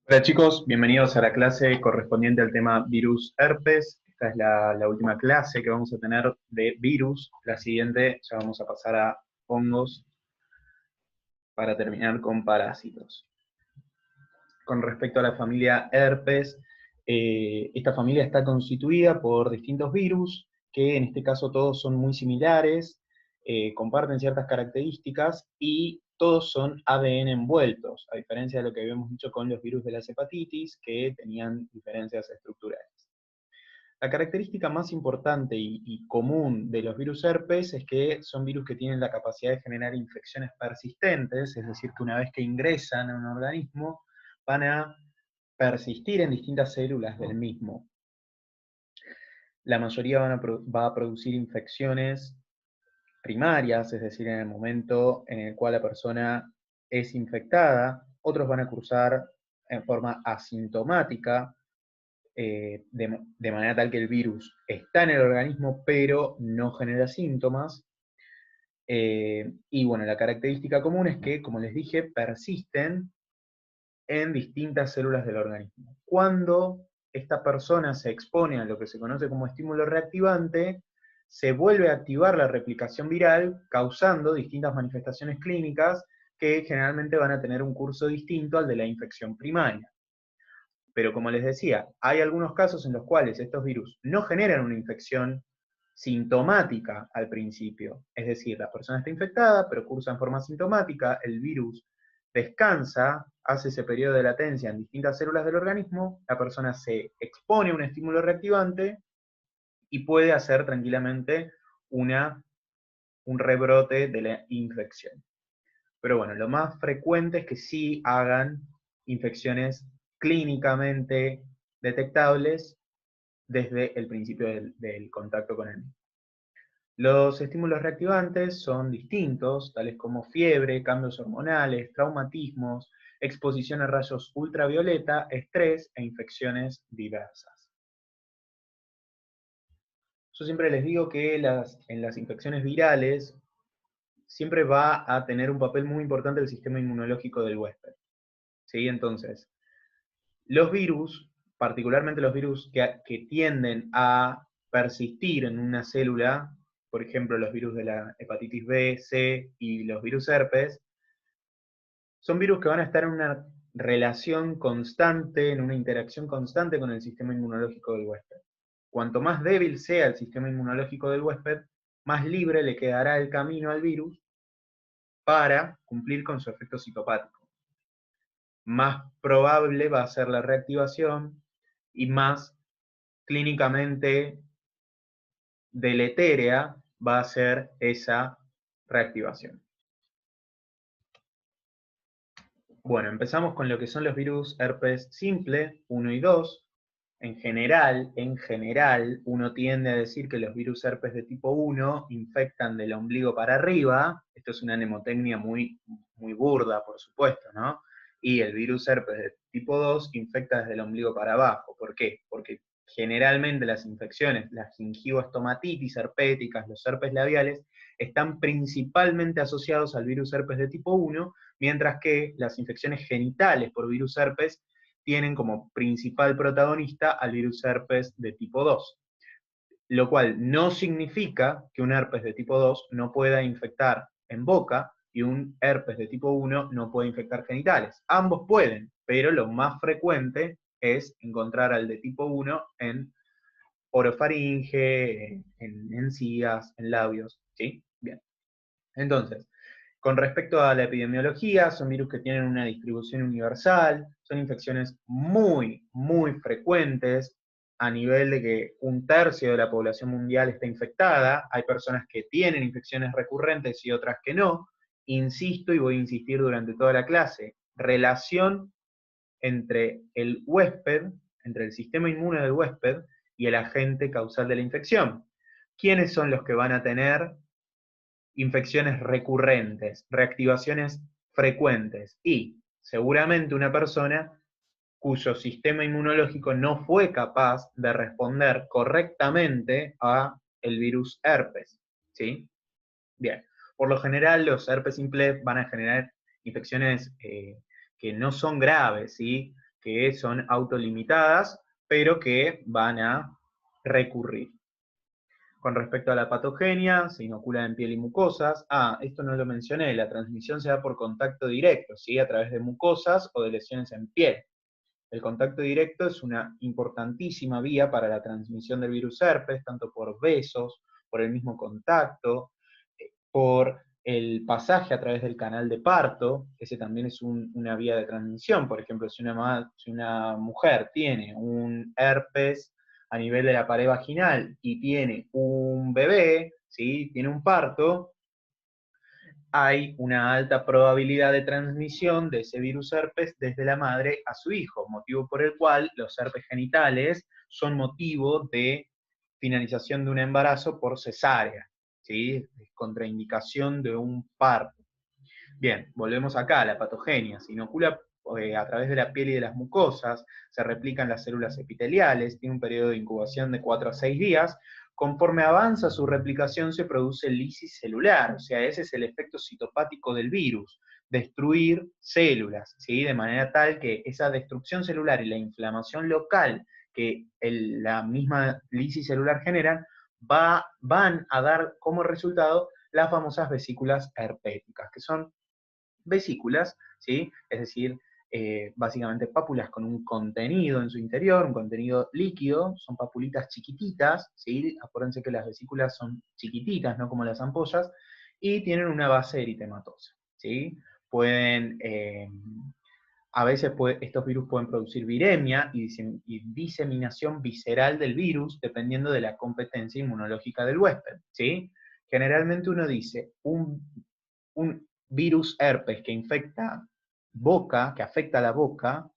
Hola chicos, bienvenidos a la clase correspondiente al tema virus herpes. Esta es la última clase que vamos a tener de virus. La siguiente ya vamos a pasar a hongos para terminar con parásitos. Con respecto a la familia herpes, esta familia está constituida por distintos virus, que en este caso todos son muy similares, comparten ciertas características y todos son ADN envueltos, a diferencia de lo que habíamos dicho con los virus de las hepatitis, que tenían diferencias estructurales. La característica más importante y común de los virus herpes es que son virus que tienen la capacidad de generar infecciones persistentes, es decir, que una vez que ingresan a un organismo, van a persistir en distintas células del mismo. La mayoría va a producir infecciones primarias, es decir, en el momento en el cual la persona es infectada. Otros van a cursar en forma asintomática, de manera tal que el virus está en el organismo, pero no genera síntomas. Y bueno, la característica común es que, como les dije, persisten en distintas células del organismo. Cuando esta persona se expone a lo que se conoce como estímulo reactivante, se vuelve a activar la replicación viral, causando distintas manifestaciones clínicas que generalmente van a tener un curso distinto al de la infección primaria. Pero como les decía, hay algunos casos en los cuales estos virus no generan una infección sintomática al principio. Es decir, la persona está infectada, pero cursa en forma sintomática, el virus descansa, hace ese periodo de latencia en distintas células del organismo, la persona se expone a un estímulo reactivante y puede hacer tranquilamente un rebrote de la infección. Pero bueno, lo más frecuente es que sí hagan infecciones clínicamente detectables desde el principio del contacto con el mismo. Los estímulos reactivantes son distintos, tales como fiebre, cambios hormonales, traumatismos, exposición a rayos ultravioleta, estrés e infecciones diversas. Yo siempre les digo que en las infecciones virales siempre va a tener un papel muy importante el sistema inmunológico del huésped. ¿Sí? Entonces, los virus, particularmente los virus que tienden a persistir en una célula, por ejemplo, los virus de la hepatitis B, C y los virus herpes, son virus que van a estar en una relación constante, en una interacción constante con el sistema inmunológico del huésped. Cuanto más débil sea el sistema inmunológico del huésped, más libre le quedará el camino al virus para cumplir con su efecto citopático. Más probable va a ser la reactivación y más clínicamente deletérea va a ser esa reactivación. Bueno, empezamos con lo que son los virus herpes simple, 1 y 2. En general, uno tiende a decir que los virus herpes de tipo 1 infectan del ombligo para arriba. Esto es una mnemotecnia muy burda, por supuesto, ¿no? Y el virus herpes de tipo 2 infecta desde el ombligo para abajo. ¿Por qué? Porque generalmente las infecciones, las gingivoestomatitis herpéticas, los herpes labiales, están principalmente asociados al virus herpes de tipo 1, mientras que las infecciones genitales por virus herpes tienen como principal protagonista al virus herpes de tipo 2, lo cual no significa que un herpes de tipo 2 no pueda infectar en boca y un herpes de tipo 1 no puede infectar genitales. Ambos pueden, pero lo más frecuente es encontrar al de tipo 1 en orofaringe, en encías, en labios, ¿sí? Bien. Entonces, con respecto a la epidemiología, son virus que tienen una distribución universal, son infecciones muy frecuentes, a nivel de que 1/3 de la población mundial está infectada. Hay personas que tienen infecciones recurrentes y otras que no. Insisto y voy a insistir durante toda la clase, relación entre el huésped, entre el sistema inmune del huésped y el agente causal de la infección. ¿Quiénes son los que van a tener infecciones recurrentes, reactivaciones frecuentes? Y seguramente una persona cuyo sistema inmunológico no fue capaz de responder correctamente a el virus herpes, ¿sí? Bien, por lo general los herpes simples van a generar infecciones que no son graves, ¿sí? que son autolimitadas, pero que van a recurrir. Con respecto a la patogenia, se inocula en piel y mucosas. Esto no lo mencioné, la transmisión se da por contacto directo, ¿sí? A través de mucosas o de lesiones en piel. El contacto directo es una importantísima vía para la transmisión del virus herpes, tanto por besos, por el mismo contacto, por el pasaje a través del canal de parto, ese también es una vía de transmisión. Por ejemplo, si una mujer tiene un herpes a nivel de la pared vaginal y tiene un bebé, ¿sí? Tiene un parto, hay una alta probabilidad de transmisión de ese virus herpes desde la madre a su hijo, motivo por el cual los herpes genitales son motivo de finalización de un embarazo por cesárea, ¿sí? Contraindicación de un parto. Bien, volvemos acá, la patogenia. Se inocula a través de la piel y de las mucosas, se replican las células epiteliales, tiene un periodo de incubación de 4 a 6 días. Conforme avanza su replicación se produce lisis celular, o sea, ese es el efecto citopático del virus, destruir células, ¿sí? De manera tal que esa destrucción celular y la inflamación local que la misma lisis celular generan van a dar como resultado las famosas vesículas herpéticas, que son vesículas, ¿sí? Es decir, básicamente pápulas con un contenido en su interior, un contenido líquido, son papulitas chiquititas, ¿sí? Acuérdense que las vesículas son chiquititas, no como las ampollas, y tienen una base eritematosa, ¿sí? Pueden, a veces estos virus pueden producir viremia y diseminación visceral del virus, dependiendo de la competencia inmunológica del huésped, ¿sí? Generalmente uno dice, un virus herpes que infecta boca, que afecta a la boca,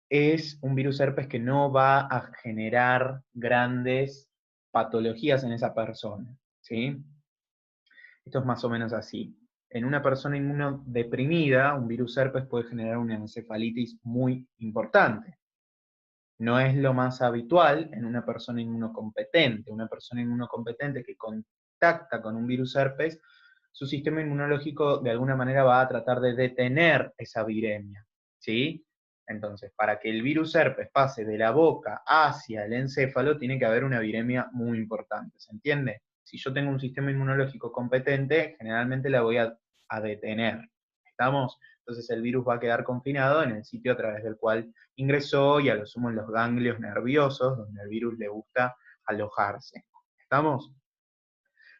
es un virus herpes que no va a generar grandes patologías en esa persona, ¿sí? Esto es más o menos así. En una persona inmunodeprimida, un virus herpes puede generar una encefalitis muy importante. No es lo más habitual en una persona inmunocompetente. Una persona inmunocompetente que contacta con un virus herpes, su sistema inmunológico de alguna manera va a tratar de detener esa viremia, ¿sí? Entonces, para que el virus herpes pase de la boca hacia el encéfalo, tiene que haber una viremia muy importante, ¿se entiende? Si yo tengo un sistema inmunológico competente, generalmente la voy a detener. ¿Estamos? Entonces el virus va a quedar confinado en el sitio a través del cual ingresó y a lo sumo en los ganglios nerviosos, donde al virus le gusta alojarse. ¿Estamos?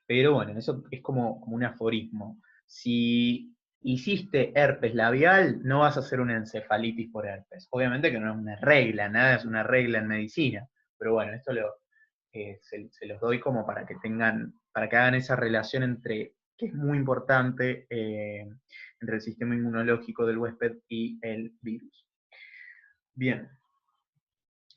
Pero bueno, eso es como un aforismo. Si hiciste herpes labial, no vas a hacer una encefalitis por herpes. Obviamente que no es una regla, nada es una regla en medicina. Pero bueno, esto se los doy como para que para que hagan esa relación que es muy importante, entre el sistema inmunológico del huésped y el virus. Bien,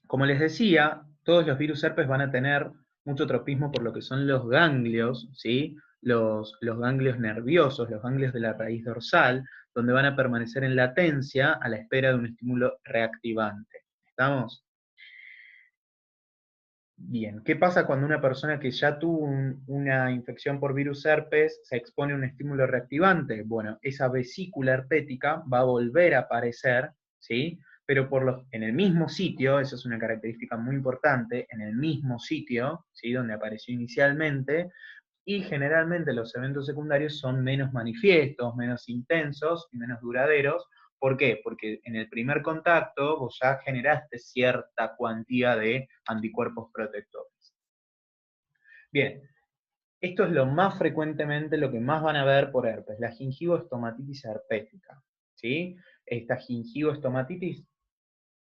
como les decía, todos los virus herpes van a tener mucho tropismo por lo que son los ganglios, ¿sí? Los ganglios nerviosos, los ganglios de la raíz dorsal, donde van a permanecer en latencia a la espera de un estímulo reactivante. ¿Estamos? Bien, ¿qué pasa cuando una persona que ya tuvo una infección por virus herpes se expone a un estímulo reactivante? Bueno, esa vesícula herpética va a volver a aparecer, ¿sí? Pero en el mismo sitio, eso es una característica muy importante, en el mismo sitio, ¿sí? Donde apareció inicialmente, y generalmente los eventos secundarios son menos manifiestos, menos intensos y menos duraderos. ¿Por qué? Porque en el primer contacto vos ya generaste cierta cuantía de anticuerpos protectores. Bien, esto es lo más frecuentemente, lo que más van a ver por herpes, la gingivoestomatitis herpética, ¿sí? Esta gingivoestomatitis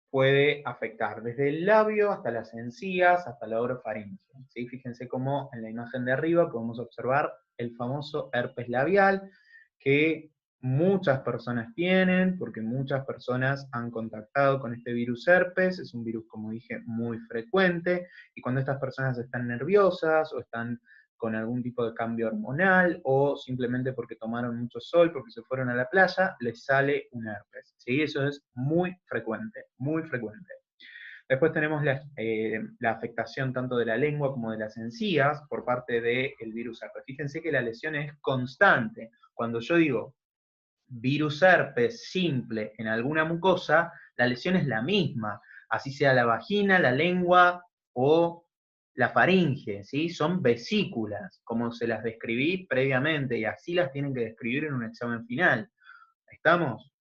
puede afectar desde el labio hasta las encías, hasta la orofaringe, ¿sí? Fíjense cómo en la imagen de arriba podemos observar el famoso herpes labial, que muchas personas tienen, porque muchas personas han contactado con este virus herpes. Es un virus, como dije, muy frecuente, y cuando estas personas están nerviosas o están con algún tipo de cambio hormonal, o simplemente porque tomaron mucho sol, porque se fueron a la playa, les sale un herpes, ¿sí? Eso es muy frecuente, muy frecuente. Después tenemos la afectación tanto de la lengua como de las encías por parte del virus herpes. Fíjense que la lesión es constante. Cuando yo digo virus herpes simple en alguna mucosa, la lesión es la misma, así sea la vagina, la lengua o la faringe, ¿sí? Son vesículas, como se las describí previamente, y así las tienen que describir en un examen final. ¿Estamos?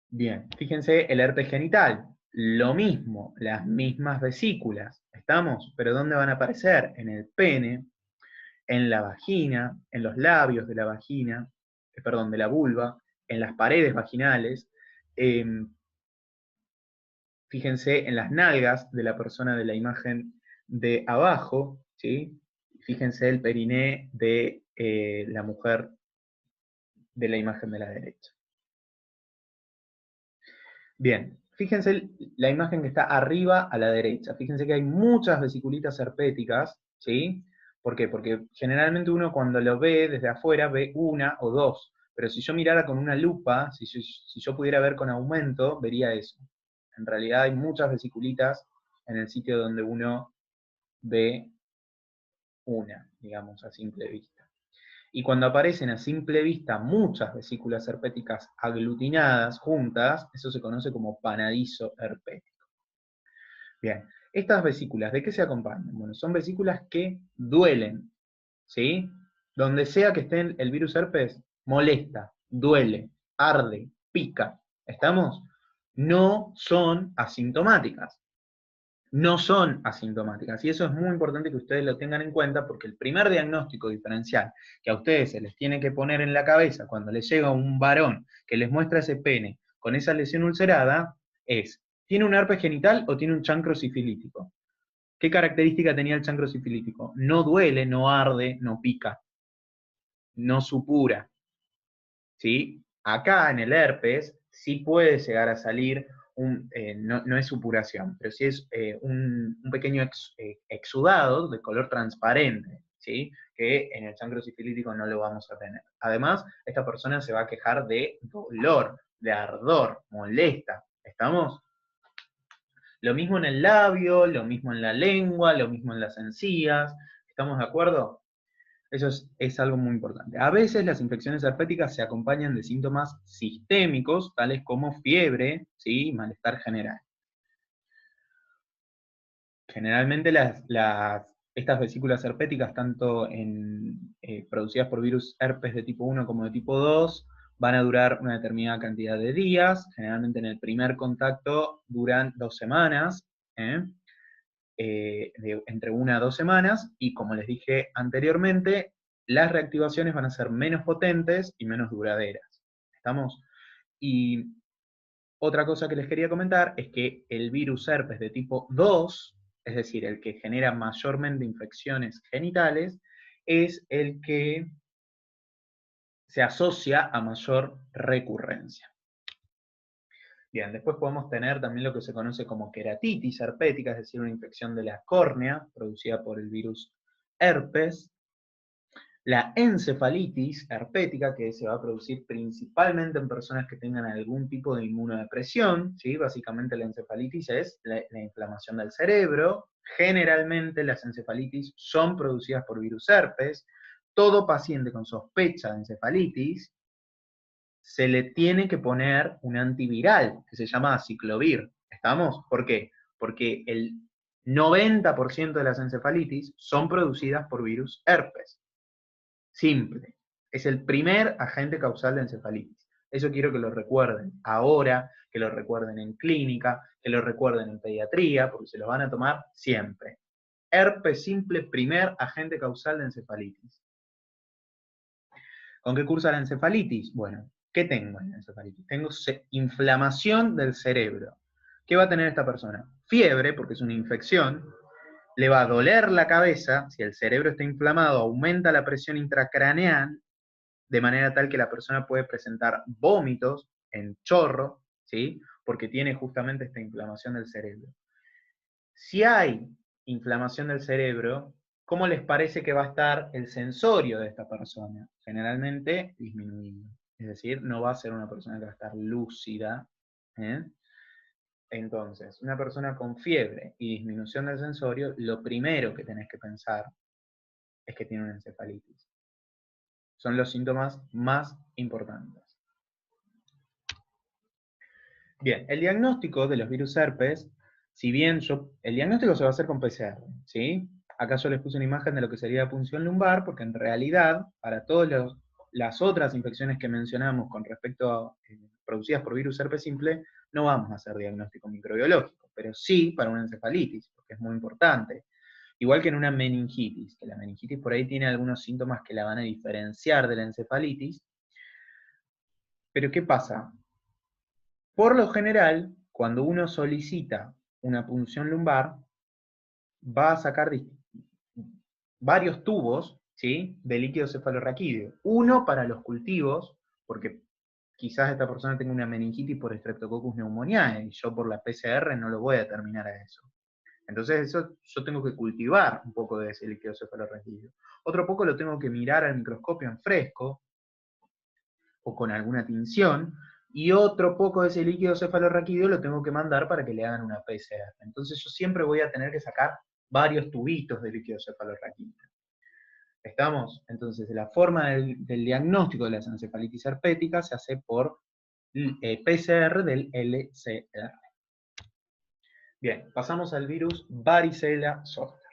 Bien, fíjense el herpes genital, lo mismo, las mismas vesículas, ¿estamos? Pero ¿dónde van a aparecer? En el pene, en la vagina, en los labios de la vagina, perdón, de la vulva, en las paredes vaginales, eh, fíjense en las nalgas de la persona de la imagen de abajo, ¿sí? Fíjense el periné de la mujer de la imagen de la derecha. Bien, fíjense la imagen que está arriba a la derecha. Fíjense que hay muchas vesiculitas herpéticas, ¿sí? ¿Por qué? Porque generalmente uno cuando lo ve desde afuera ve una o dos, pero si yo mirara con una lupa, si yo pudiera ver con aumento, vería eso. En realidad hay muchas vesiculitas en el sitio donde uno ve una, digamos, a simple vista. Y cuando aparecen a simple vista muchas vesículas herpéticas aglutinadas juntas, eso se conoce como panadizo herpético. Bien, estas vesículas, ¿de qué se acompañan? Bueno, son vesículas que duelen, ¿sí? Donde sea que esté el virus herpes, molesta, duele, arde, pica. ¿Estamos? No son asintomáticas. No son asintomáticas. Y eso es muy importante que ustedes lo tengan en cuenta porque el primer diagnóstico diferencial que a ustedes se les tiene que poner en la cabeza cuando les llega un varón que les muestra ese pene con esa lesión ulcerada es, ¿tiene un herpes genital o tiene un chancro sifilítico? ¿Qué característica tenía el chancro sifilítico? No duele, no arde, no pica, no supura. ¿Sí? Acá en el herpes sí puede llegar a salir, no es supuración, pero sí es un pequeño exudado de color transparente, ¿sí? Que en el chancro sifilítico no lo vamos a tener. Además, esta persona se va a quejar de dolor, de ardor, molesta. ¿Estamos? Lo mismo en el labio, lo mismo en la lengua, lo mismo en las encías. ¿Estamos de acuerdo? Eso es algo muy importante. A veces las infecciones herpéticas se acompañan de síntomas sistémicos, tales como fiebre, ¿sí? Malestar general. Generalmente estas vesículas herpéticas, tanto producidas por virus herpes de tipo 1 como de tipo 2, van a durar una determinada cantidad de días. Generalmente en el primer contacto duran 2 semanas. ¿eh? Entre 1 a 2 semanas, y como les dije anteriormente, las reactivaciones van a ser menos potentes y menos duraderas. ¿Estamos? Y otra cosa que les quería comentar es que el virus herpes de tipo 2, es decir, el que genera mayormente infecciones genitales, es el que se asocia a mayor recurrencia. Bien, después podemos tener también lo que se conoce como queratitis herpética, es decir, una infección de la córnea producida por el virus herpes. La encefalitis herpética, que se va a producir principalmente en personas que tengan algún tipo de inmunodepresión, ¿sí? Básicamente la encefalitis es la inflamación del cerebro. Generalmente las encefalitis son producidas por virus herpes. Todo paciente con sospecha de encefalitis se le tiene que poner un antiviral que se llama aciclovir. ¿Estamos? ¿Por qué? Porque el 90% de las encefalitis son producidas por virus herpes. Simple. Es el primer agente causal de encefalitis. Eso quiero que lo recuerden ahora, que lo recuerden en clínica, que lo recuerden en pediatría, porque se lo van a tomar siempre. Herpes simple, primer agente causal de encefalitis. ¿Con qué cursa la encefalitis? Bueno, ¿qué tengo en la encefalitis? Tengo inflamación del cerebro. ¿Qué va a tener esta persona? Fiebre, porque es una infección. Le va a doler la cabeza. Si el cerebro está inflamado, aumenta la presión intracraneal, de manera tal que la persona puede presentar vómitos en chorro, ¿sí? Porque tiene justamente esta inflamación del cerebro. Si hay inflamación del cerebro, ¿cómo les parece que va a estar el sensorio de esta persona? Generalmente disminuido. Es decir, no va a ser una persona que va a estar lúcida. ¿eh? Entonces, una persona con fiebre y disminución del sensorio, lo primero que tenés que pensar es que tiene una encefalitis. Son los síntomas más importantes. Bien, el diagnóstico de los virus herpes, si bien el diagnóstico se va a hacer con PCR, ¿sí? Acá yo les puse una imagen de lo que sería la punción lumbar, porque en realidad, para todas las otras infecciones que mencionamos con respecto a producidas por virus herpes simple, no vamos a hacer diagnóstico microbiológico, pero sí para una encefalitis, porque es muy importante. Igual que en una meningitis, que la meningitis por ahí tiene algunos síntomas que la van a diferenciar de la encefalitis. Pero ¿qué pasa? Por lo general, cuando uno solicita una punción lumbar, va a sacar varios tubos, ¿sí?, de líquido cefalorraquídeo. Uno para los cultivos, porque quizás esta persona tenga una meningitis por Streptococcus pneumoniae, y yo por la PCR no lo voy a determinar a eso. Entonces eso yo tengo que cultivar un poco de ese líquido cefalorraquídeo. Otro poco lo tengo que mirar al microscopio en fresco, o con alguna tinción, y otro poco de ese líquido cefalorraquídeo lo tengo que mandar para que le hagan una PCR. Entonces yo siempre voy a tener que sacar varios tubitos de líquido cefalorraquídeo. ¿Estamos? Entonces la forma del diagnóstico de las encefalitis herpéticas se hace por PCR del LCR. Bien, pasamos al virus varicela zoster.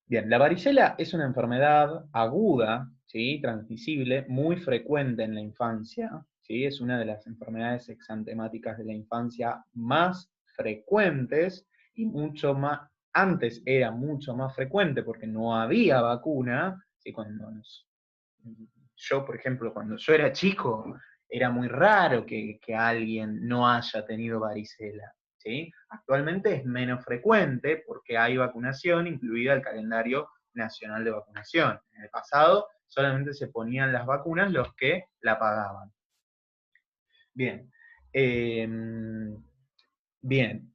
Bien, la varicela es una enfermedad aguda, ¿sí?, transmisible, muy frecuente en la infancia, ¿sí? Es una de las enfermedades exantemáticas de la infancia más frecuentes y mucho más, antes era mucho más frecuente porque no había vacuna, ¿sí? Yo, por ejemplo, cuando yo era chico, era muy raro que alguien no haya tenido varicela. ¿Sí? Actualmente es menos frecuente porque hay vacunación incluida el calendario nacional de vacunación. En el pasado solamente se ponían las vacunas los que la pagaban. Bien. Bien.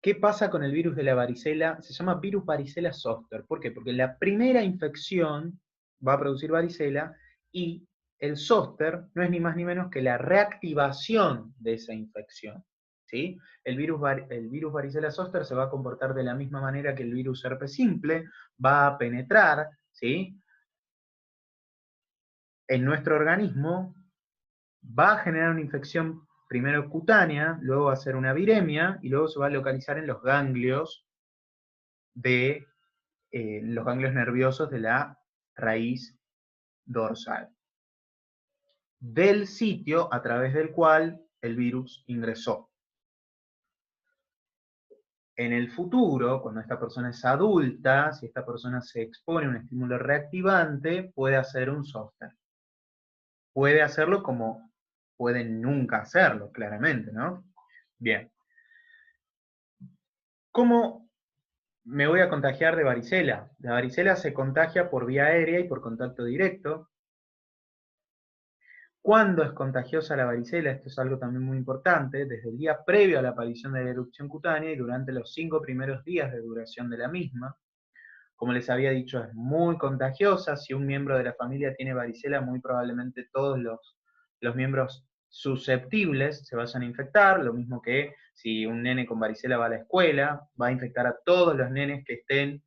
¿Qué pasa con el virus de la varicela? Se llama virus varicela zoster. ¿Por qué? Porque la primera infección va a producir varicela y el zoster no es ni más ni menos que la reactivación de esa infección. ¿Sí? El virus varicela zoster se va a comportar de la misma manera que el virus herpes simple, va a penetrar, ¿sí?, en nuestro organismo, va a generar una infección primero cutánea, luego va a ser una viremia y luego se va a localizar en los ganglios los ganglios nerviosos de la raíz dorsal, del sitio a través del cual el virus ingresó. En el futuro, cuando esta persona es adulta, si esta persona se expone a un estímulo reactivante, puede hacer un zoster. Puede hacerlo como puede nunca hacerlo, claramente, ¿no? Bien. ¿Cómo me voy a contagiar de varicela? La varicela se contagia por vía aérea y por contacto directo. ¿Cuándo es contagiosa la varicela? Esto es algo también muy importante, desde el día previo a la aparición de la erupción cutánea y durante los 5 primeros días de duración de la misma. Como les había dicho, es muy contagiosa. Si un miembro de la familia tiene varicela, muy probablemente todos los miembros susceptibles se vayan a infectar, lo mismo que si un nene con varicela va a la escuela, va a infectar a todos los nenes que estén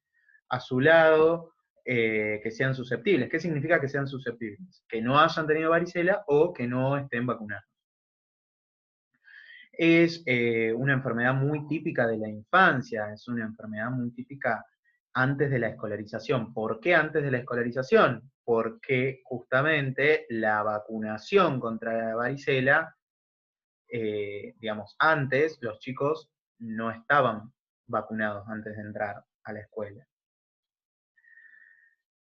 a su lado, que sean susceptibles. ¿Qué significa que sean susceptibles? Que no hayan tenido varicela o que no estén vacunados. Es una enfermedad muy típica de la infancia, es una enfermedad muy típica antes de la escolarización. ¿Por qué antes de la escolarización? Porque justamente la vacunación contra la varicela, digamos, antes los chicos no estaban vacunados antes de entrar a la escuela.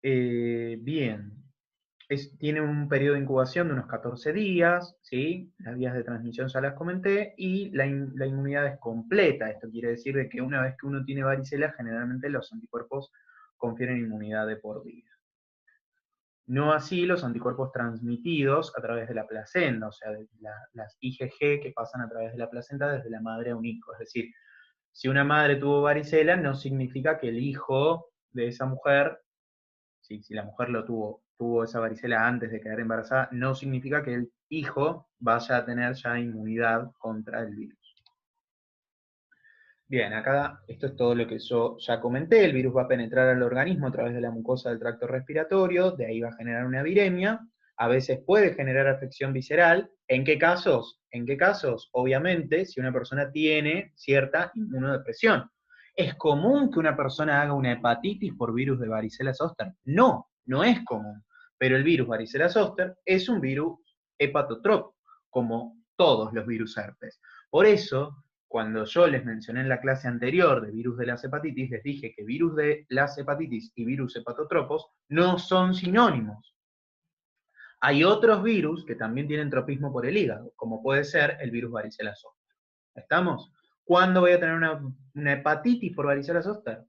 Bien, tiene un periodo de incubación de unos 14 días, ¿sí? Las vías de transmisión ya las comenté, y la inmunidad es completa. Esto quiere decir de que una vez que uno tiene varicela, generalmente los anticuerpos confieren inmunidad de por vida. No así los anticuerpos transmitidos a través de la placenta, o sea, las IgG que pasan a través de la placenta desde la madre a un hijo. Es decir, si una madre tuvo varicela, no significa que el hijo de esa mujer, si la mujer tuvo esa varicela antes de quedar embarazada, no significa que el hijo vaya a tener ya inmunidad contra el virus. Bien, acá esto es todo lo que yo ya comenté. El virus va a penetrar al organismo a través de la mucosa del tracto respiratorio, de ahí va a generar una viremia. A veces puede generar afección visceral. ¿En qué casos? ¿En qué casos? Obviamente, si una persona tiene cierta inmunodepresión. ¿Es común que una persona haga una hepatitis por virus de varicela zoster? No, no es común. Pero el virus varicela zoster es un virus hepatotrópico, como todos los virus herpes. Por eso, cuando yo les mencioné en la clase anterior de virus de las hepatitis, les dije que virus de las hepatitis y virus hepatotropos no son sinónimos. Hay otros virus que también tienen tropismo por el hígado, como puede ser el virus varicela zoster. ¿Estamos? ¿Cuándo voy a tener una hepatitis por varicela zoster?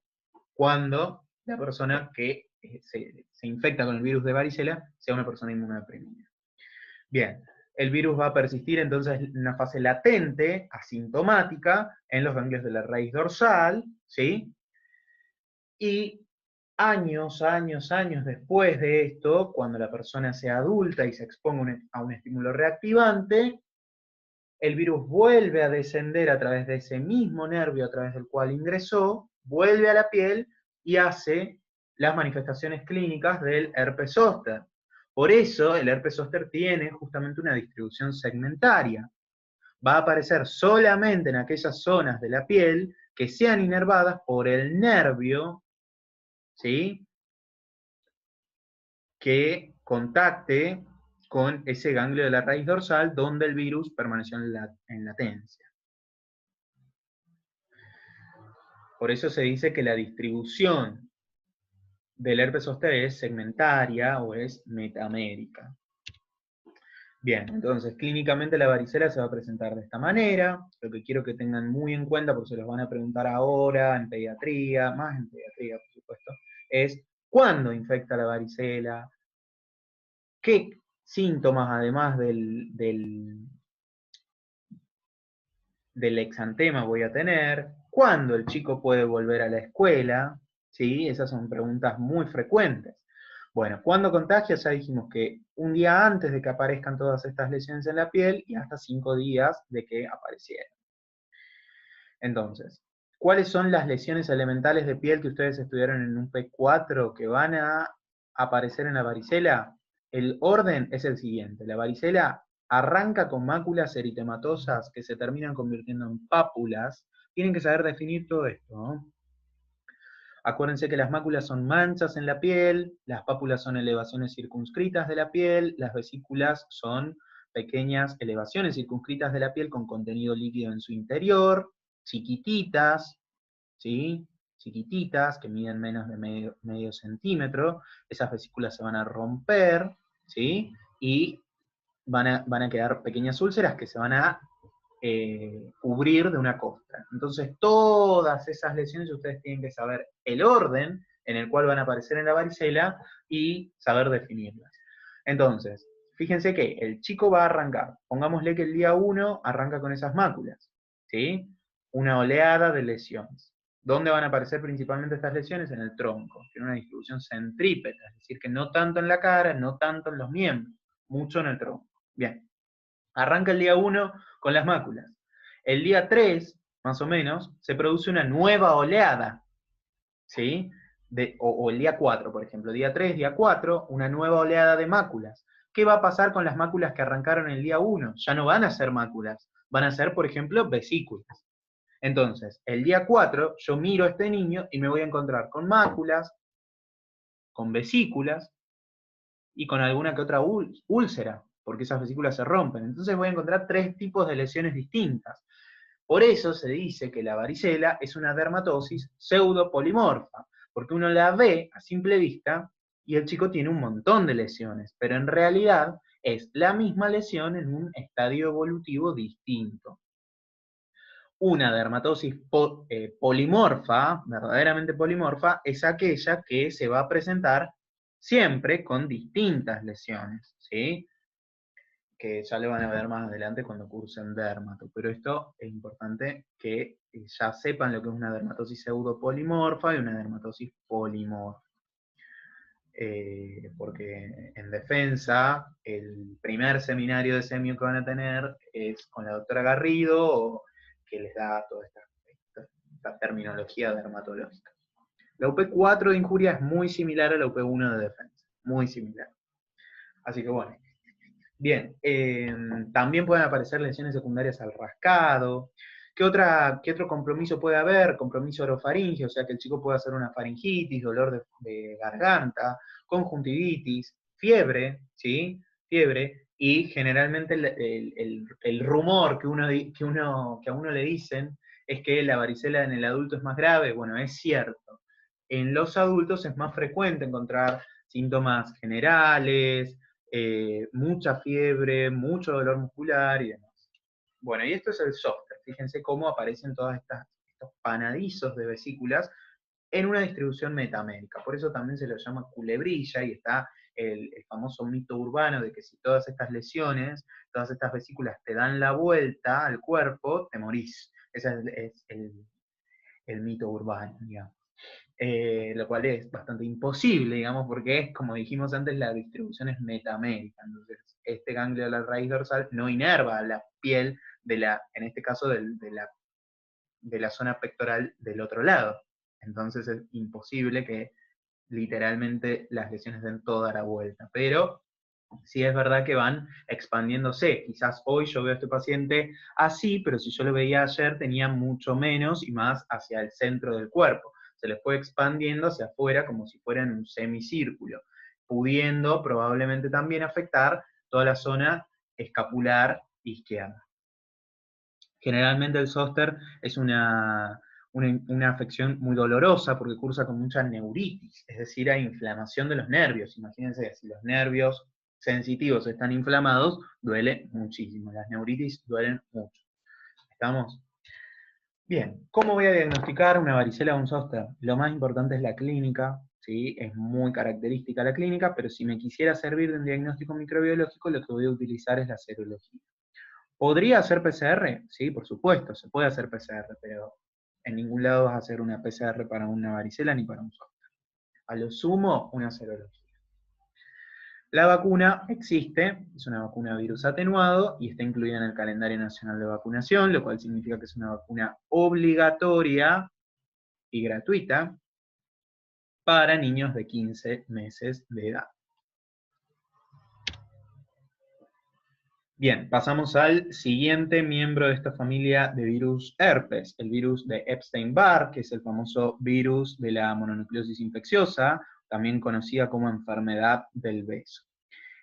Cuando la persona que se infecta con el virus de varicela sea una persona inmunodeprimida. Bien, el virus va a persistir entonces en una fase latente, asintomática, en los ganglios de la raíz dorsal, ¿sí? Y años después de esto, cuando la persona sea adulta y se exponga a un estímulo reactivante, el virus vuelve a descender a través de ese mismo nervio a través del cual ingresó, vuelve a la piel y hace las manifestaciones clínicas del herpes zóster. Por eso el herpes zóster tiene justamente una distribución segmentaria. Va a aparecer solamente en aquellas zonas de la piel que sean inervadas por el nervio, ¿sí?, que contacte con ese ganglio de la raíz dorsal donde el virus permaneció en latencia. Por eso se dice que la distribución del herpes zóster es segmentaria o es metamérica. Bien, entonces clínicamente la varicela se va a presentar de esta manera. Lo que quiero que tengan muy en cuenta, porque se los van a preguntar ahora en pediatría, más en pediatría por supuesto, es cuándo infecta la varicela, qué síntomas además del exantema voy a tener, cuándo el chico puede volver a la escuela, ¿sí? Esas son preguntas muy frecuentes. Bueno, ¿cuándo contagia? Ya dijimos que un día antes de que aparezcan todas estas lesiones en la piel y hasta 5 días de que aparecieran. Entonces, ¿cuáles son las lesiones elementales de piel que ustedes estudiaron en un P4 que van a aparecer en la varicela? El orden es el siguiente. La varicela arranca con máculas eritematosas que se terminan convirtiendo en pápulas. Tienen que saber definir todo esto, ¿no? Acuérdense que las máculas son manchas en la piel, las pápulas son elevaciones circunscritas de la piel, las vesículas son pequeñas elevaciones circunscritas de la piel con contenido líquido en su interior, chiquititas, ¿sí? Chiquititas, que miden menos de medio centímetro. Esas vesículas se van a romper, ¿sí? Y van a quedar pequeñas úlceras que se van a cubrir de una costra. Entonces, todas esas lesiones ustedes tienen que saber el orden en el cual van a aparecer en la varicela y saber definirlas. Entonces, fíjense que el chico va a arrancar, pongámosle que el día 1 arranca con esas máculas, ¿sí? Una oleada de lesiones. ¿Dónde van a aparecer principalmente estas lesiones? En el tronco. Tiene una distribución centrípeta, es decir, que no tanto en la cara, no tanto en los miembros, mucho en el tronco. Bien. Arranca el día 1 con las máculas. El día 3, más o menos, se produce una nueva oleada, ¿sí? O el día 4, por ejemplo. Día 3, día 4, una nueva oleada de máculas. ¿Qué va a pasar con las máculas que arrancaron el día 1? Ya no van a ser máculas, van a ser, por ejemplo, vesículas. Entonces, el día 4, yo miro a este niño y me voy a encontrar con máculas, con vesículas y con alguna que otra úlcera, porque esas vesículas se rompen. Entonces voy a encontrar 3 tipos de lesiones distintas. Por eso se dice que la varicela es una dermatosis pseudopolimorfa, porque uno la ve a simple vista y el chico tiene un montón de lesiones, pero en realidad es la misma lesión en un estadio evolutivo distinto. Una dermatosis polimorfa, verdaderamente polimorfa, es aquella que se va a presentar siempre con distintas lesiones, ¿sí? Que ya lo van a ver más adelante cuando cursen dermato, pero esto es importante que ya sepan lo que es una dermatosis pseudopolimorfa y una dermatosis polimorfa. Porque en defensa, el primer seminario de semio que van a tener es con la doctora Garrido, que les da todas estas esta terminología dermatológica. La UP4 de injuria es muy similar a la UP1 de defensa, muy similar. Así que bueno. Bien, también pueden aparecer lesiones secundarias al rascado. ¿Qué otro compromiso puede haber? Compromiso orofaringeo, o sea que el chico puede hacer una faringitis, dolor de garganta, conjuntivitis, fiebre, ¿sí? Fiebre, y generalmente el rumor que a uno le dicen es que la varicela en el adulto es más grave. Bueno, es cierto. En los adultos es más frecuente encontrar síntomas generales, mucha fiebre, mucho dolor muscular y demás. Bueno, y esto es el software. Fíjense cómo aparecen todos estos panadizos de vesículas en una distribución metamédica. Por eso también se lo llama culebrilla y está el famoso mito urbano de que si todas estas lesiones, todas estas vesículas te dan la vuelta al cuerpo, te morís. Ese es el mito urbano, digamos. Lo cual es bastante imposible, digamos, porque es, como dijimos antes, la distribución es metamédica. Entonces, este ganglio de la raíz dorsal no inerva la piel en este caso, de la zona pectoral del otro lado. Entonces es imposible que literalmente las lesiones den toda la vuelta. Pero sí es verdad que van expandiéndose. Quizás hoy yo veo a este paciente así, pero si yo lo veía ayer tenía mucho menos y más hacia el centro del cuerpo. Se les fue expandiendo hacia afuera como si fuera en un semicírculo, pudiendo probablemente también afectar toda la zona escapular izquierda. Generalmente el zóster es una afección muy dolorosa porque cursa con mucha neuritis, es decir, hay inflamación de los nervios. Imagínense, si los nervios sensitivos están inflamados, duele muchísimo. Las neuritis duelen mucho. ¿Estamos? Bien, ¿cómo voy a diagnosticar una varicela o un zóster? Lo más importante es la clínica, ¿sí? Es muy característica la clínica, pero si me quisiera servir de un diagnóstico microbiológico, lo que voy a utilizar es la serología. ¿Podría hacer PCR? Sí, por supuesto, se puede hacer PCR, pero en ningún lado vas a hacer una PCR para una varicela ni para un zóster. A lo sumo, una serología. La vacuna existe, es una vacuna virus atenuado y está incluida en el calendario nacional de vacunación, lo cual significa que es una vacuna obligatoria y gratuita para niños de 15 meses de edad. Bien, pasamos al siguiente miembro de esta familia de virus herpes, el virus de Epstein-Barr, que es el famoso virus de la mononucleosis infecciosa, también conocida como enfermedad del beso.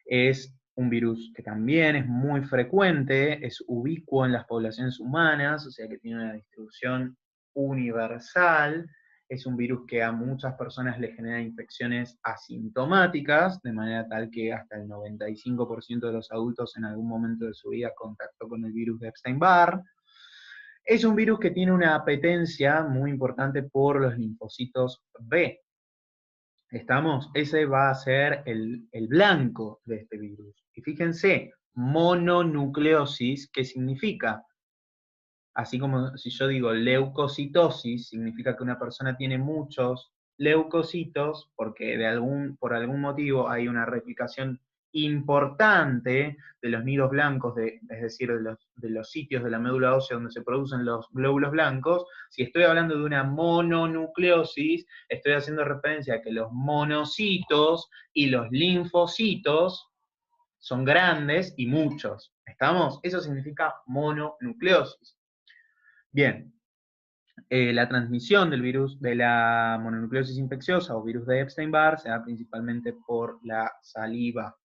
Es un virus que también es muy frecuente, es ubicuo en las poblaciones humanas, o sea que tiene una distribución universal. Es un virus que a muchas personas le genera infecciones asintomáticas, de manera tal que hasta el 95% de los adultos en algún momento de su vida contactó con el virus de Epstein-Barr. Es un virus que tiene una apetencia muy importante por los linfocitos B. ¿Estamos? Ese va a ser el blanco de este virus. Y fíjense, mononucleosis, ¿qué significa? Así como si yo digo leucocitosis, significa que una persona tiene muchos leucocitos porque por algún motivo hay una replicación importante de los nidos blancos, es decir, de los sitios de la médula ósea donde se producen los glóbulos blancos. Si estoy hablando de una mononucleosis, estoy haciendo referencia a que los monocitos y los linfocitos son grandes y muchos. ¿Estamos? Eso significa mononucleosis. Bien, la transmisión del virus de la mononucleosis infecciosa o virus de Epstein-Barr se da principalmente por la saliva,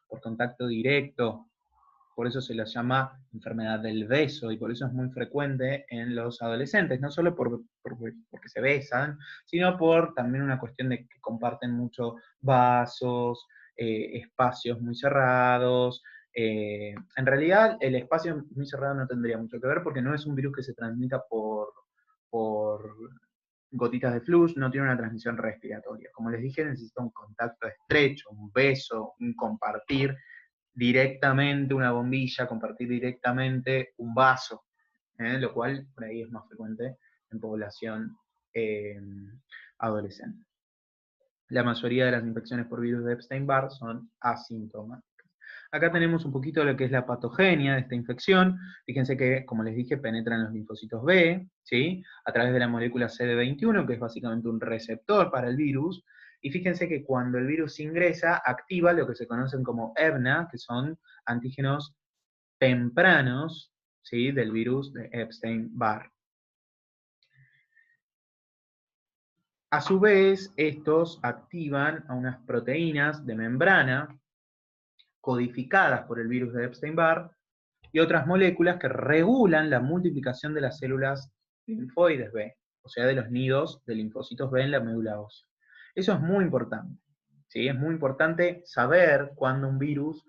por contacto directo. Por eso se la llama enfermedad del beso y por eso es muy frecuente en los adolescentes, no solo porque se besan, sino por también una cuestión de que comparten mucho vasos, espacios muy cerrados. En realidad, el espacio muy cerrado no tendría mucho que ver porque no es un virus que se transmita por gotitas de flush, no tiene una transmisión respiratoria. Como les dije, necesita un contacto estrecho, un beso, un compartir directamente una bombilla, compartir directamente un vaso, lo cual por ahí es más frecuente en población adolescente. La mayoría de las infecciones por virus de Epstein-Barr son asintomáticas. Acá tenemos un poquito de lo que es la patogenia de esta infección. Fíjense que, como les dije, penetran los linfocitos B, ¿sí? A través de la molécula CD21, que es básicamente un receptor para el virus. Y fíjense que cuando el virus ingresa, activa lo que se conocen como EBNA, que son antígenos tempranos, ¿sí? Del virus de Epstein-Barr. A su vez, estos activan a unas proteínas de membrana codificadas por el virus de Epstein-Barr y otras moléculas que regulan la multiplicación de las células linfoides B, o sea, de los nidos de linfocitos B en la médula ósea. Eso es muy importante, ¿sí? Es muy importante saber cuando un virus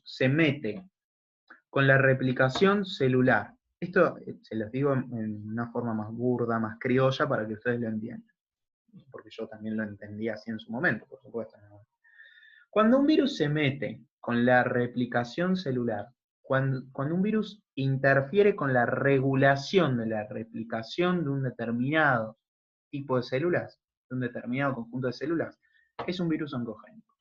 se mete con la replicación celular. Esto se los digo en una forma más burda, más criolla, para que ustedes lo entiendan. Porque yo también lo entendía así en su momento, por supuesto. Cuando un virus se mete con la replicación celular, cuando un virus interfiere con la regulación de la replicación de un determinado tipo de células, de un determinado conjunto de células, es un virus oncogénico.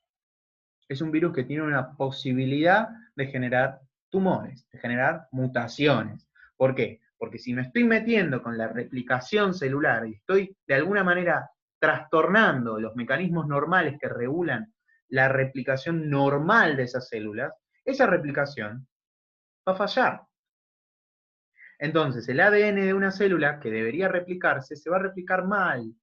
Es un virus que tiene una posibilidad de generar tumores, de generar mutaciones. ¿Por qué? Porque si me estoy metiendo con la replicación celular y estoy de alguna manera trastornando los mecanismos normales que regulan la replicación normal de esas células, esa replicación va a fallar. Entonces, el ADN de una célula que debería replicarse se va a replicar mal.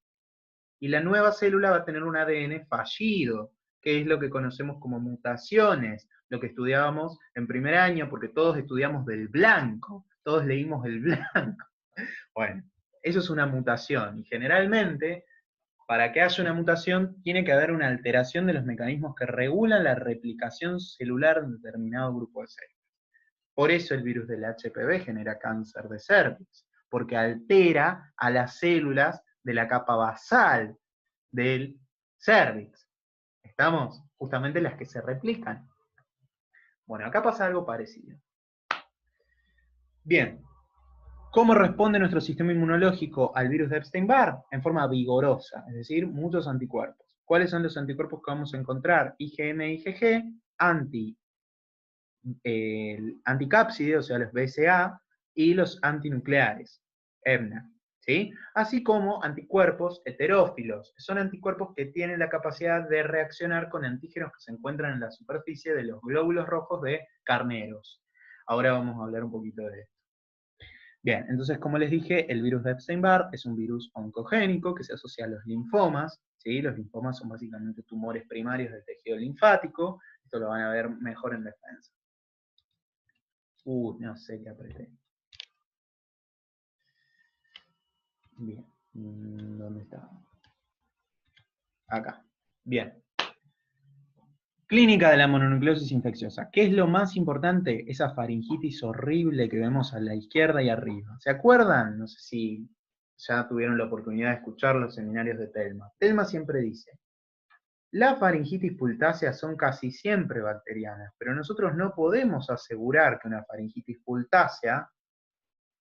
Y la nueva célula va a tener un ADN fallido, que es lo que conocemos como mutaciones, lo que estudiábamos en primer año, porque todos estudiamos del blanco, todos leímos el blanco. Bueno, eso es una mutación, y generalmente, para que haya una mutación, tiene que haber una alteración de los mecanismos que regulan la replicación celular de un determinado grupo de células. Por eso el virus del HPV genera cáncer de cervix, porque altera a las células de la capa basal del cervix. ¿Estamos? Justamente las que se replican. Bueno, acá pasa algo parecido. Bien, ¿cómo responde nuestro sistema inmunológico al virus de Epstein-Barr? En forma vigorosa, es decir, muchos anticuerpos. ¿Cuáles son los anticuerpos que vamos a encontrar? IgM e IgG, anticápside, o sea, los BCA, y los antinucleares, EBNA, ¿sí? Así como anticuerpos heterófilos, que son anticuerpos que tienen la capacidad de reaccionar con antígenos que se encuentran en la superficie de los glóbulos rojos de carneros. Ahora vamos a hablar un poquito de esto. Bien, entonces, como les dije, el virus de Epstein-Barr es un virus oncogénico que se asocia a los linfomas, ¿sí? Los linfomas son básicamente tumores primarios del tejido linfático. Esto lo van a ver mejor en defensa. No sé qué apreté. Bien. ¿Dónde está? Acá. Bien. Clínica de la mononucleosis infecciosa. ¿Qué es lo más importante? Esa faringitis horrible que vemos a la izquierda y arriba. ¿Se acuerdan? No sé si ya tuvieron la oportunidad de escuchar los seminarios de Telma. Telma siempre dice, las faringitis pultáceas son casi siempre bacterianas, pero nosotros no podemos asegurar que una faringitis pultácea,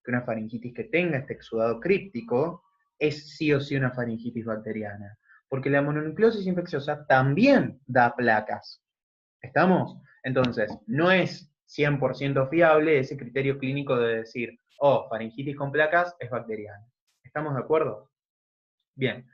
que una faringitis que tenga este exudado críptico, es sí o sí una faringitis bacteriana. Porque la mononucleosis infecciosa también da placas. ¿Estamos? Entonces, no es 100% fiable ese criterio clínico de decir, oh, faringitis con placas es bacteriana. ¿Estamos de acuerdo? Bien.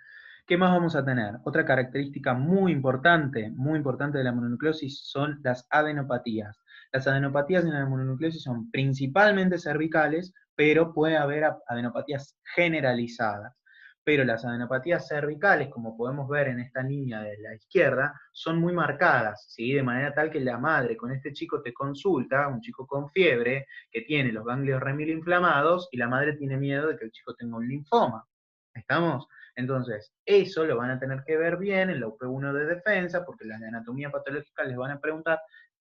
¿Qué más vamos a tener? Otra característica muy importante de la mononucleosis son las adenopatías. Las adenopatías en la mononucleosis son principalmente cervicales, pero puede haber adenopatías generalizadas. Pero las adenopatías cervicales, como podemos ver en esta línea de la izquierda, son muy marcadas, ¿sí? De manera tal que la madre con este chico te consulta, un chico con fiebre, que tiene los ganglios remil inflamados, y la madre tiene miedo de que el chico tenga un linfoma. ¿Estamos? Entonces, eso lo van a tener que ver bien en la UP1 de defensa, porque las de anatomía patológica les van a preguntar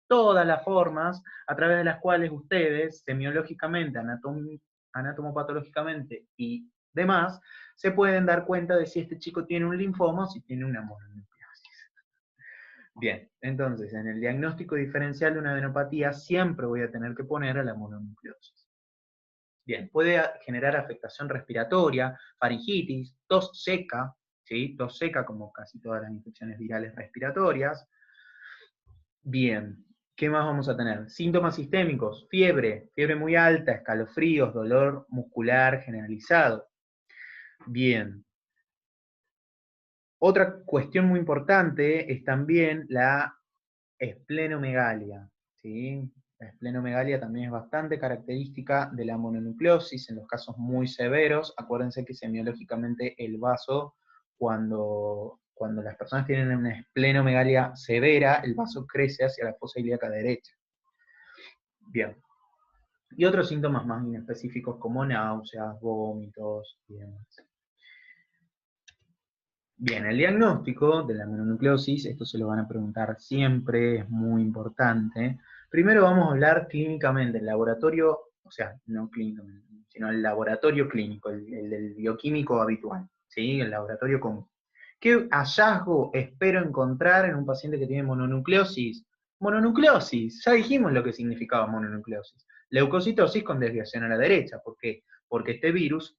todas las formas a través de las cuales ustedes, semiológicamente, anatomopatológicamente y demás, se pueden dar cuenta de si este chico tiene un linfoma o si tiene una mononucleosis. Bien, entonces, en el diagnóstico diferencial de una adenopatía siempre voy a tener que poner a la mononucleosis. Bien, puede generar afectación respiratoria, faringitis, tos seca, ¿sí? Tos seca como casi todas las infecciones virales respiratorias. Bien, ¿qué más vamos a tener? Síntomas sistémicos, fiebre muy alta, escalofríos, dolor muscular generalizado. Bien, otra cuestión muy importante es también la esplenomegalia, ¿sí? La esplenomegalia también es bastante característica de la mononucleosis en los casos muy severos. Acuérdense que semiológicamente el vaso, cuando las personas tienen una esplenomegalia severa, el vaso crece hacia la fosa ilíaca derecha. Bien. Y otros síntomas más inespecíficos como náuseas, vómitos y demás. Bien, el diagnóstico de la mononucleosis, esto se lo van a preguntar siempre, es muy importante. Primero vamos a hablar clínicamente, el laboratorio, o sea, no clínicamente, sino el laboratorio clínico, el del bioquímico habitual, ¿sí? El laboratorio común. ¿Qué hallazgo espero encontrar en un paciente que tiene mononucleosis? Mononucleosis, ya dijimos lo que significaba mononucleosis. Leucocitosis con desviación a la derecha. ¿Por qué? Porque este virus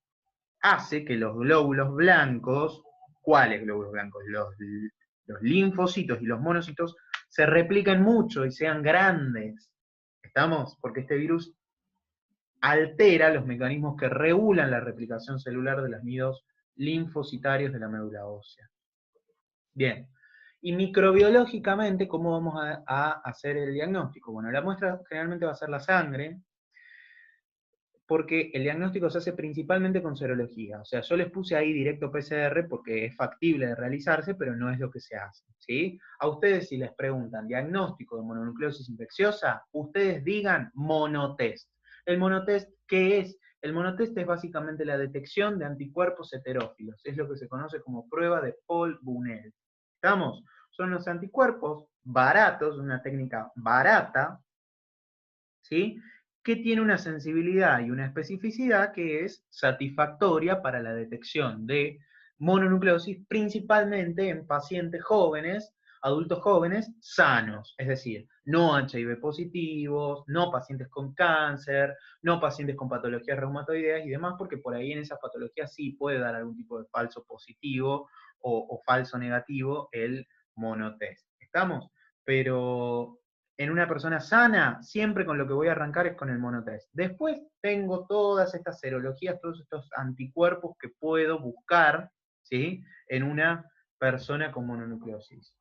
hace que los glóbulos blancos, ¿cuáles glóbulos blancos? Los linfocitos y los monocitos se repliquen mucho y sean grandes. ¿Estamos? Porque este virus altera los mecanismos que regulan la replicación celular de los nidos linfocitarios de la médula ósea. Bien. Y microbiológicamente, ¿cómo vamos a hacer el diagnóstico? Bueno, la muestra generalmente va a ser la sangre, porque el diagnóstico se hace principalmente con serología. O sea, yo les puse ahí directo PCR porque es factible de realizarse, pero no es lo que se hace, ¿sí? A ustedes si les preguntan diagnóstico de mononucleosis infecciosa, ustedes digan monotest. ¿El monotest qué es? El monotest es básicamente la detección de anticuerpos heterófilos. Es lo que se conoce como prueba de Paul-Bunel. ¿Estamos? Son los anticuerpos baratos, una técnica barata, ¿sí? Que tiene una sensibilidad y una especificidad que es satisfactoria para la detección de mononucleosis, principalmente en pacientes jóvenes, adultos jóvenes, sanos, es decir, no HIV positivos, no pacientes con cáncer, no pacientes con patologías reumatoideas y demás, porque por ahí en esas patologías sí puede dar algún tipo de falso positivo o falso negativo el monotest. ¿Estamos? Pero en una persona sana, siempre con lo que voy a arrancar es con el monotest. Después tengo todas estas serologías, todos estos anticuerpos que puedo buscar, ¿sí? En una persona con mononucleosis.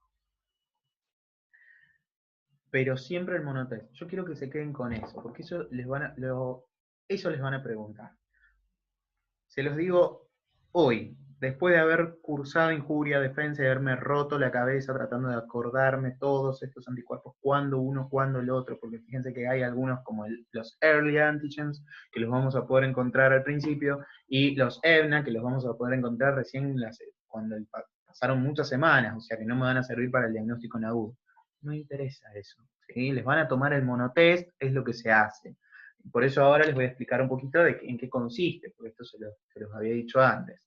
Pero siempre el monotest. Yo quiero que se queden con eso, porque eso eso les van a preguntar. Se los digo hoy, después de haber cursado injuria, defensa y haberme roto la cabeza tratando de acordarme todos estos anticuerpos, cuándo uno, cuándo el otro, porque fíjense que hay algunos como los early antigens, que los vamos a poder encontrar al principio, y los EVNA, que los vamos a poder encontrar recién cuando pasaron muchas semanas, o sea que no me van a servir para el diagnóstico en agudo. No interesa eso, ¿sí? Les van a tomar el monotest, es lo que se hace. Por eso ahora les voy a explicar un poquito en qué consiste, porque esto se los había dicho antes.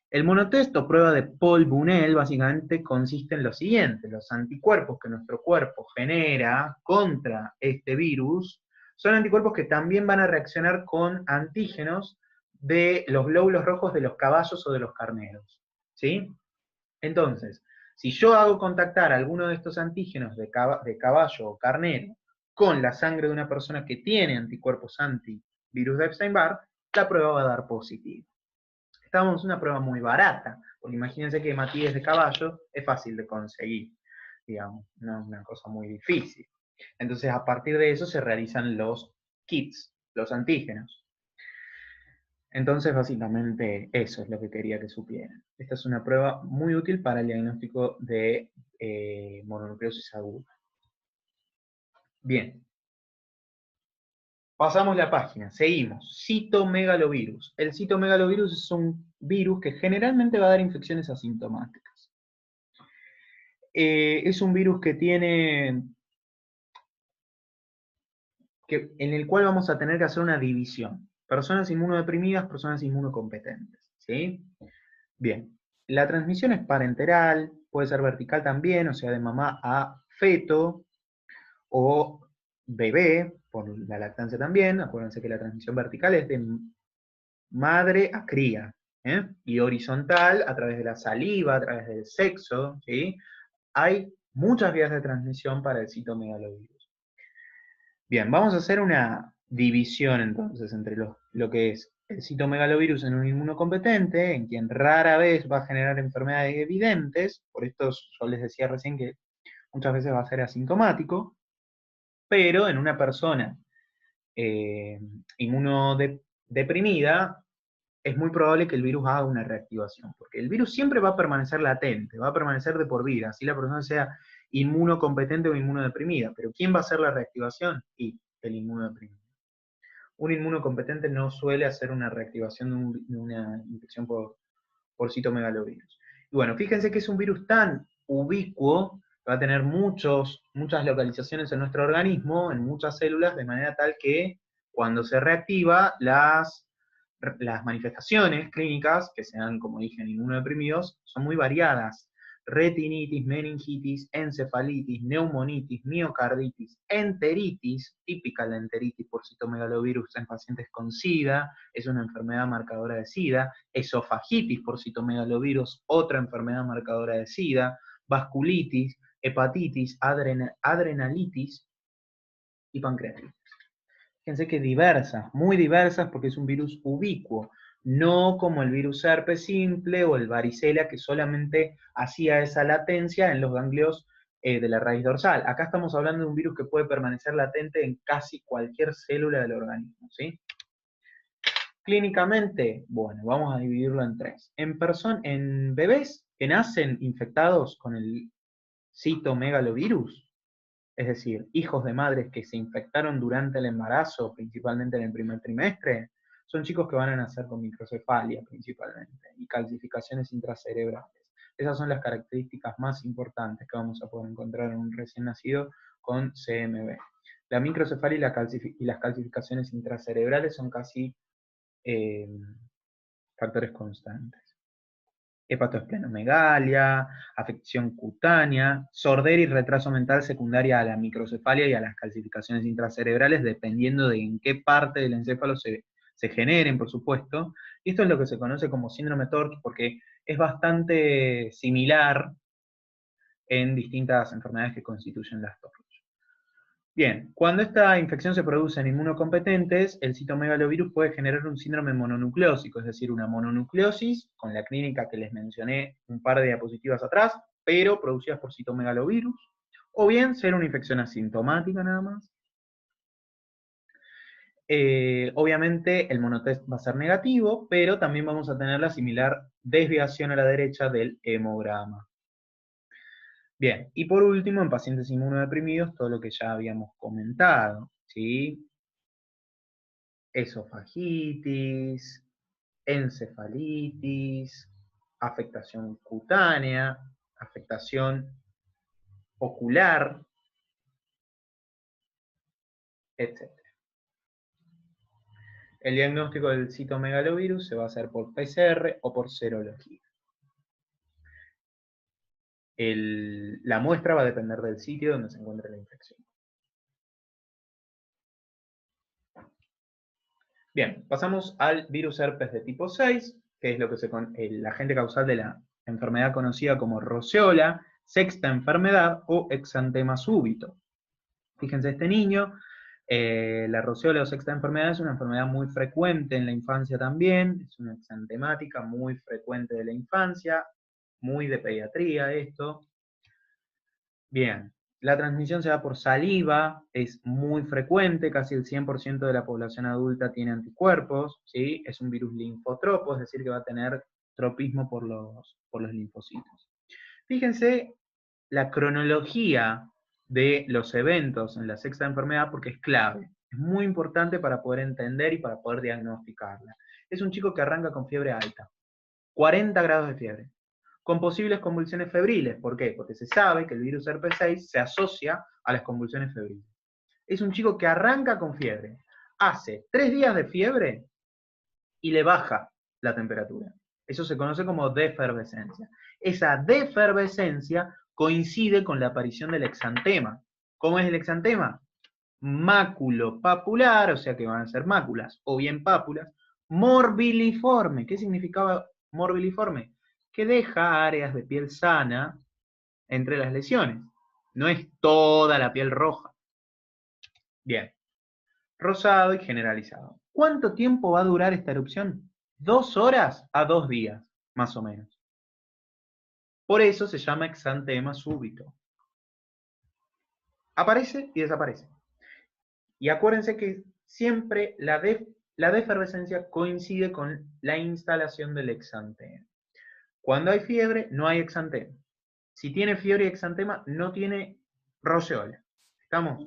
El monotest o prueba de Paul-Bunel básicamente consiste en lo siguiente: los anticuerpos que nuestro cuerpo genera contra este virus son anticuerpos que también van a reaccionar con antígenos de los glóbulos rojos de los caballos o de los carneros, ¿sí? Entonces, si yo hago contactar alguno de estos antígenos de caballo o carnero con la sangre de una persona que tiene anticuerpos antivirus de Epstein-Barr, la prueba va a dar positivo. Estamos en una prueba muy barata, porque imagínense que hematíes de caballo es fácil de conseguir, digamos, no es una cosa muy difícil. Entonces, a partir de eso se realizan los kits, los antígenos. Entonces, básicamente, eso es lo que quería que supieran. Esta es una prueba muy útil para el diagnóstico de mononucleosis aguda. Bien. Pasamos la página, seguimos. Citomegalovirus. El citomegalovirus es un virus que generalmente va a dar infecciones asintomáticas. Es un virus que en el cual vamos a tener que hacer una división. Personas inmunodeprimidas, personas inmunocompetentes. ¿Sí? Bien. La transmisión es parenteral, puede ser vertical también, o sea, de mamá a feto, o bebé, por la lactancia también. Acuérdense que la transmisión vertical es de madre a cría, ¿eh? Y horizontal a través de la saliva, a través del sexo, ¿sí? Hay muchas vías de transmisión para el citomegalovirus. Bien, vamos a hacer una división entonces entre lo que es el citomegalovirus en un inmunocompetente, en quien rara vez va a generar enfermedades evidentes, por esto yo les decía recién que muchas veces va a ser asintomático, pero en una persona inmunodeprimida es muy probable que el virus haga una reactivación, porque el virus siempre va a permanecer latente, va a permanecer de por vida, así la persona sea inmunocompetente o inmunodeprimida, pero ¿quién va a hacer la reactivación? Y el inmunodeprimido. Un inmunocompetente no suele hacer una reactivación de una infección por citomegalovirus. Y bueno, fíjense que es un virus tan ubicuo, que va a tener muchas localizaciones en nuestro organismo, en muchas células, de manera tal que cuando se reactiva, las manifestaciones clínicas, que sean, como dije, en inmunodeprimidos, son muy variadas. Retinitis, meningitis, encefalitis, neumonitis, miocarditis, enteritis, típica la enteritis por citomegalovirus en pacientes con SIDA, es una enfermedad marcadora de SIDA, esofagitis por citomegalovirus, otra enfermedad marcadora de SIDA, vasculitis, hepatitis, adrenalitis y pancreatitis. Fíjense que diversas, muy diversas, porque es un virus ubicuo, no como el virus herpes simple o el varicela que solamente hacía esa latencia en los ganglios de la raíz dorsal. Acá estamos hablando de un virus que puede permanecer latente en casi cualquier célula del organismo, ¿sí? Clínicamente, bueno, vamos a dividirlo en tres. En bebés que nacen infectados con el citomegalovirus, es decir, hijos de madres que se infectaron durante el embarazo, principalmente en el primer trimestre, son chicos que van a nacer con microcefalia principalmente y calcificaciones intracerebrales. Esas son las características más importantes que vamos a poder encontrar en un recién nacido con CMV. La microcefalia y las calcificaciones intracerebrales son casi factores constantes. Hepatoesplenomegalia, afección cutánea, sordera y retraso mental secundaria a la microcefalia y a las calcificaciones intracerebrales, dependiendo de en qué parte del encéfalo se generen, por supuesto. Y esto es lo que se conoce como síndrome TORCH, porque es bastante similar en distintas enfermedades que constituyen las TORCH. Bien, cuando esta infección se produce en inmunocompetentes, el citomegalovirus puede generar un síndrome mononucleósico, es decir, una mononucleosis, con la clínica que les mencioné un par de diapositivas atrás, pero producidas por citomegalovirus, o bien ser una infección asintomática nada más. Obviamente el monotest va a ser negativo, pero también vamos a tener la similar desviación a la derecha del hemograma. Bien, y por último, en pacientes inmunodeprimidos, todo lo que ya habíamos comentado, ¿sí? Esofagitis, encefalitis, afectación cutánea, afectación ocular, etc. El diagnóstico del citomegalovirus se va a hacer por PCR o por serología. La muestra va a depender del sitio donde se encuentre la infección. Bien, pasamos al virus herpes de tipo 6, que es lo que el agente causal de la enfermedad conocida como roceola, sexta enfermedad o exantema súbito. Fíjense, este niño, la roceola o sexta enfermedad es una enfermedad muy frecuente en la infancia también, es una exantemática muy frecuente de la infancia, muy de pediatría esto. Bien, la transmisión se da por saliva, es muy frecuente, casi el 100% de la población adulta tiene anticuerpos, ¿sí? Es un virus linfotropo, es decir, que va a tener tropismo por los linfocitos. Fíjense la cronología de los eventos en la sexta enfermedad porque es clave, es muy importante para poder entender y para poder diagnosticarla. Es un chico que arranca con fiebre alta, 40 grados de fiebre, con posibles convulsiones febriles. ¿Por qué? Porque se sabe que el virus herpes 6 se asocia a las convulsiones febriles. Es un chico que arranca con fiebre, hace 3 días de fiebre y le baja la temperatura. Eso se conoce como defervescencia. Esa defervescencia coincide con la aparición del exantema. ¿Cómo es el exantema? Máculo-papular, o sea que van a ser máculas, o bien pápulas, morbiliforme. ¿Qué significaba morbiliforme? Que deja áreas de piel sana entre las lesiones. No es toda la piel roja. Bien. Rosado y generalizado. ¿Cuánto tiempo va a durar esta erupción? 2 horas a 2 días, más o menos. Por eso se llama exantema súbito. Aparece y desaparece. Y acuérdense que siempre la defervescencia coincide con la instalación del exantema. Cuando hay fiebre, no hay exantema. Si tiene fiebre y exantema, no tiene roceola. ¿Estamos?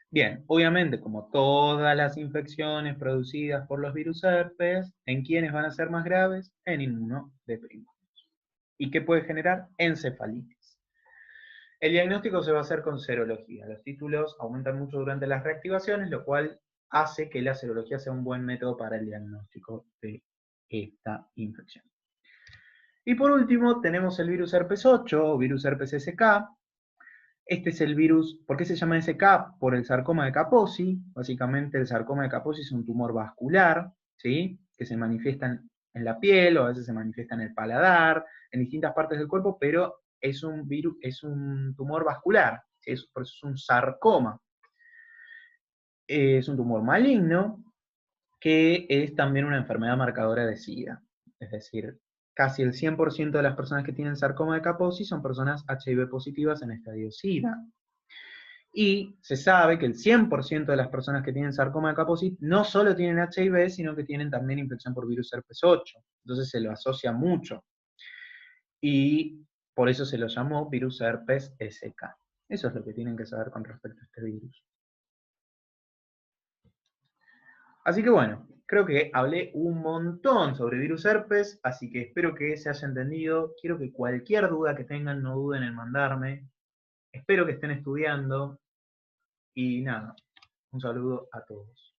Bien, obviamente, como todas las infecciones producidas por los virus herpes, ¿en quiénes van a ser más graves? En inmunodeprimidos. ¿Y qué puede generar? Encefalitis. El diagnóstico se va a hacer con serología. Los títulos aumentan mucho durante las reactivaciones, lo cual hace que la serología sea un buen método para el diagnóstico de esta infección. Y por último, tenemos el virus herpes 8 o virus herpes SK. Este es el virus, ¿por qué se llama SK? Por el sarcoma de Kaposi. Básicamente el sarcoma de Kaposi es un tumor vascular, ¿sí? Que se manifiesta en la piel o a veces se manifiesta en el paladar, en distintas partes del cuerpo, pero es un virus, es un tumor vascular, ¿sí? Por eso es un sarcoma. Es un tumor maligno que es también una enfermedad marcadora de SIDA. Es decir, casi el 100% de las personas que tienen sarcoma de Kaposi son personas HIV positivas en estadio SIDA. Y se sabe que el 100% de las personas que tienen sarcoma de Kaposi no solo tienen HIV, sino que tienen también infección por virus herpes 8. Entonces se lo asocia mucho. Y por eso se lo llamó virus herpes SK. Eso es lo que tienen que saber con respecto a este virus. Así que bueno, creo que hablé un montón sobre virus herpes, así que espero que se haya entendido. Quiero que cualquier duda que tengan, no duden en mandarme. Espero que estén estudiando. Y nada, un saludo a todos.